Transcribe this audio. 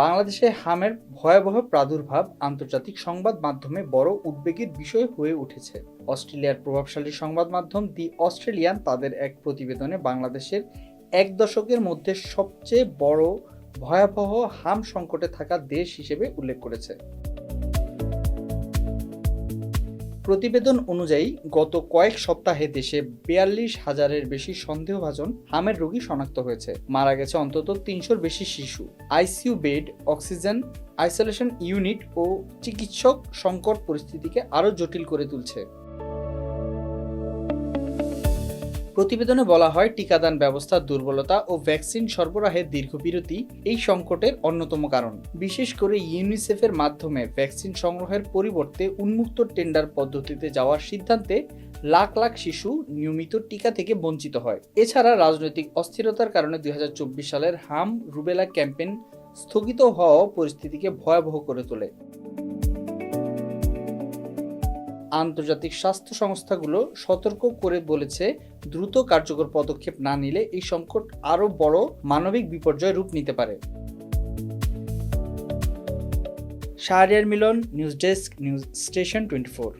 বাংলাদেশে হামের ভয়াবহ প্রাদুর্ভাব আন্তর্জাতিক সংবাদ মাধ্যমে বড় উদ্বেগের বিষয় হয়ে উঠেছে। অস্ট্রেলিয়ার প্রভাবশালী সংবাদ মাধ্যম দি অস্ট্রেলিয়ান তাদের এক প্রতিবেদনে বাংলাদেশের এক দশকের মধ্যে সবচেয়ে বড় ভয়াবহ হাম সংকটে থাকা দেশ হিসেবে উল্লেখ করেছে। প্রতিবেদন অনুযায়ী গত কয়েক সপ্তাহে দেশে ৪২,০০০-এর বেশি সন্দেহভাজন হামের রোগী শনাক্ত হয়েছে। মারা গেছে অন্তত ৩০০-র বেশি শিশু। ICU bed, oxygen, isolation unit ও চিকিৎসক সংকট পরিস্থিতিকে আরও জটিল করে তুলছে। প্রতিবেদনে বলা হয়, টিকাদান ব্যবস্থার দুর্বলতা ও ভ্যাকসিন সরবরাহের দীর্ঘবিরতি এই সংকটের অন্যতম কারণ। বিশেষ করে ইউনিসেফের মাধ্যমে ভ্যাকসিন সংগ্রহের পরিবর্তে উন্মুক্ত টেন্ডার পদ্ধতিতে যাওয়ার সিদ্ধান্তে লাখ লাখ শিশু নিয়মিত টিকা থেকে বঞ্চিত হয়। এছাড়া রাজনৈতিক অস্থিরতার কারণে ২০২৪ সালের হাম রুবেলা ক্যাম্পেইন স্থগিত হওয়া পরিস্থিতিকে ভয়াবহ করে তোলে। আন্তর্জাতিক স্বাস্থ্য সংস্থাগুলো সতর্ক করে বলেছে, দ্রুত কার্যকর পদক্ষেপ না নিলে এই সংকট আরও বড় মানবিক বিপর্যয় রূপ নিতে পারে। শাহরিয়ার মিলন, নিউজ ডেস্ক, নিউজ স্টেশন 24।